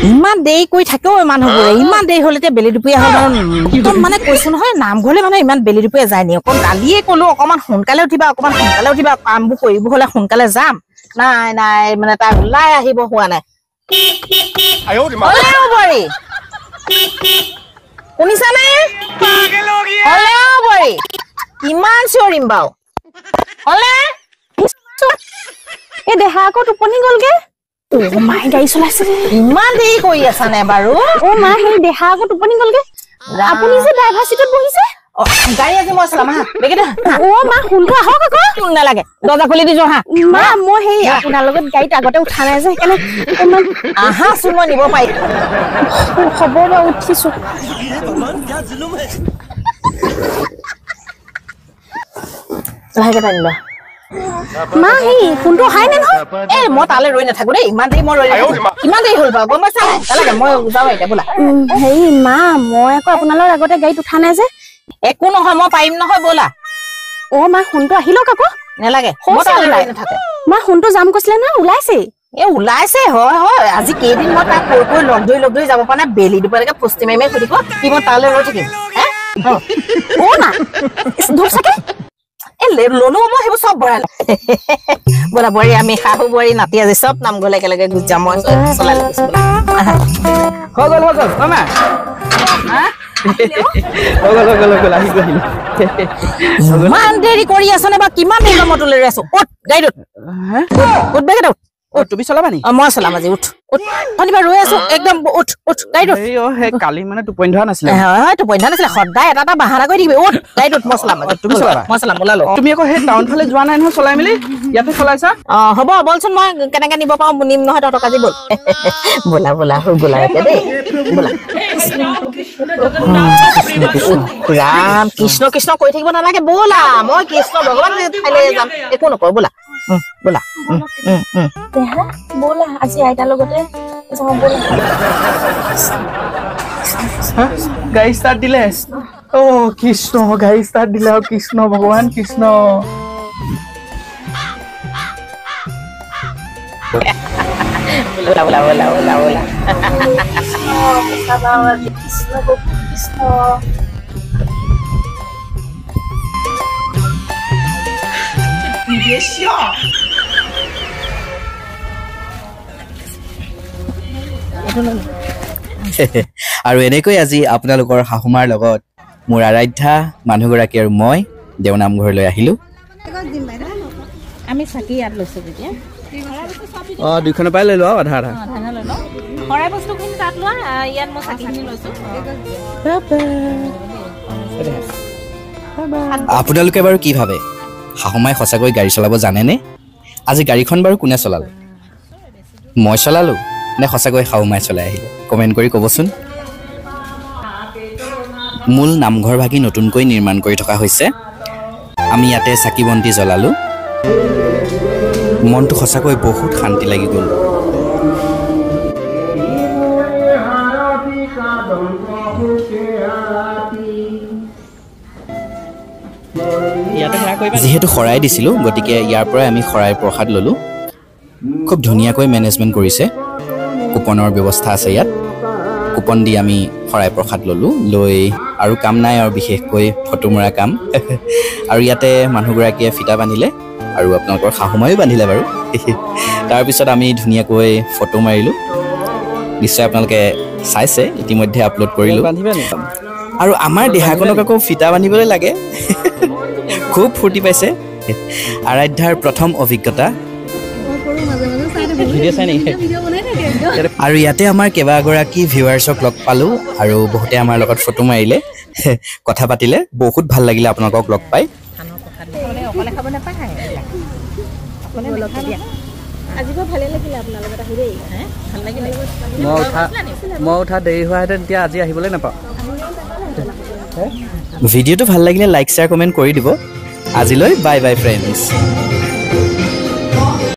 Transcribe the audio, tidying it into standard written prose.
ইমান দেৰি কৰি থাকেও মানুহবোৰে ইমান দেৰি হলে বেলি দুপৰীয়া হ'ল মানে কৈছো নহয় নামঘৰলে মানে ইমান বেলি দুপৰীয়া যায় নি অকণ কালিয়ে ক'লো অকণমান সোনকালে উঠিবা কামবোৰ কৰিব হলে সোনকালে যাম নাই নাই মানে তাই ওলাই আহিব হোৱা নাই শুনিছা নে কিমান চিঞৰিম বাৰু হলে এই দেহা আকৌ টোপনি গলগে মায়ে গাড়ী চলাইছে ইমান দেৰি কৰি আছা নে বাৰু মা সেই দেহা আকৌ টোপনি গলগে আপুনি যে ড্ৰাইভাৰ চিটত বহিছে গাড়ী আজি মই চলাম হা মা শুনটো আহক আকৌ শুন নালাগে দৰ্জা খুলি দিছো হা মা মই সেই আপোনাৰ লগত গাড়ীত আগতে উঠা নাই যে সেইকাৰণে আহাচোন মই নিব পাৰিম হ'ব বাৰু উঠিছো লাহেকে টানিবা মা সেই ফোনটো অহাই নাই নহয় মই তালৈ ৰৈ নাথাকো দেই ইমান দেৰি মই ৰৈ নাথাকো কিমান দেৰি হ'ল বাৰু গম পাইছা নালাগে মই যাওঁ এতিয়া বোলা হেৰি মা মই আকৌ আপোনালোকৰ আগতে গাড়ীত উঠা নাই যে একো নহয় মই পাৰিম নহয় ব'লা মা ফোনটো আহি লওক আকৌ নালাগে মা ফোনটো যাম কৈছিলে নহয় ওলাইছে ওলাইছে হয় হয় আজি কেইদিন মই তাক কৈ লগ ধৰি যাব পৰা নাই বেলি দুপৰীয়ালৈকে ফষ্টি মাৰি সুধিব কি মই তালৈ ৰৈ থাকিম না ধূপ চাকে লনো মই সেইবোৰ চব বঢ়ালে বলা বোৱাৰী আমি শাহু বোৱাৰী নাতি আজি চব নাম গলে একেলগে গুচি যাম মই চলাই হৈ গল মামা ইমান দেৰি কৰি আছ নে বা কিমান দেৰি মই তুলি আছো উঠ গাড়ীত উঠ বেগেত তুমি চলাবা নি মই চলাম আজি উঠ শনিবাৰ ৰৈ আছো একদম উঠ গাড়ীত কালি মানে টোপনি ধৰা নাছিলে সদায় এটা বাহানা কৰি থাকিবি উঠ গাড়ীত মই চলাম তুমি চলাবা মই চলাম ওলালো তুমি আকৌ সেই টাউন ফালে যোৱা নাই নহয় চলাই মেলি ইয়াতে চলাইছা হ'ব বলচোন মই কেনেকে নিব পাৰো নিম নহয় তহঁতক আজি বল বোলা এতিয়া দেই বোলা ৰাম কৃষ্ণ কৃষ্ণ কৈ থাকিব নালাগে ব'লা মই কৃষ্ণ ভগৱান ঠাইলৈ যাম একো নকৰো ব'লা ব'লা ব'লা আজি আইতাৰ লগতে গাড়ী ষ্টাৰ্ট দিলে কৃষ্ণ গাড়ী ষ্টাৰ্ট দিলে কৃষ্ণ ভগৱান কৃষ্ণ আৰু এনেকৈ আজি আপোনালোকৰ শাহুমাৰ লগত মোৰ আৰাধ্যা মানুহগৰাকী আৰু মই দেওনামঘৰলৈ আহিলো আমি চাকি ইয়াত লৈছো তেতিয়া দুইখনৰ পৰাই লৈ লোৱা আধা শৰাই বস্তুখিনি তাত লোৱা ইয়াত মই চাকিখিনি লৈছো আপোনালোকে বাৰু কি ভাবে শাহুমাই সঁচাকৈ গাড়ী চলাব জানেনে আজি গাড়ীখন বাৰু কোনে চলালে মই চলালো নে সঁচাকৈ শাহুমাই চলাই আহিলে কমেণ্ট কৰি ক'বচোন মূল নামঘৰ ভাগি নতুনকৈ নিৰ্মাণ কৰি থকা হৈছে আমি ইয়াতে চাকি বন্তি জ্বলালো মনটো সঁচাকৈ বহুত শান্তি লাগি গ'ল যিহেতু শৰাই দিছিলোঁ গতিকে ইয়াৰ পৰাই আমি শৰাইৰ প্ৰসাদ ল'লোঁ খুব ধুনীয়াকৈ মেনেজমেণ্ট কৰিছে কুপনৰ ব্যৱস্থা আছে ইয়াত কুপন দি আমি শৰাই প্ৰসাদ ল'লোঁ লৈ আৰু কাম নাই আৰু বিশেষকৈ ফটো মৰা কাম আৰু ইয়াতে মানুহগৰাকীয়ে ফিটা বান্ধিলে আৰু আপোনালোকৰ শাহুমায়ো বান্ধিলে বাৰু তাৰপিছত আমি ধুনীয়াকৈ ফটো মাৰিলোঁ নিশ্চয় আপোনালোকে চাইছে ইতিমধ্যে আপলোড কৰিলোঁ আৰু আমাৰ দেহাকনক আকৌ ফিটা বান্ধিবলৈ লাগে খুব ফূৰ্তি পাইছে আৰাধ্যাৰ প্ৰথম অভিজ্ঞতা আৰু ইয়াতে আমাৰ কেইবাগৰাকী ভিউৱাৰ্ছক লগ পালোঁ আৰু বহুতে আমাৰ লগত ফটো মাৰিলে কথা পাতিলে বহুত ভাল লাগিলে আপোনালোকক লগ পাই মই উঠা দেৰি হোৱাহেঁতেন এতিয়া আজি আহিবলৈ নাপাওঁ ভিডিঅ'টো ভাল লাগিলে লাইক শ্বেয়াৰ কমেণ্ট কৰি দিব আজিলৈ বাই বাই ফ্ৰেণ্ডছ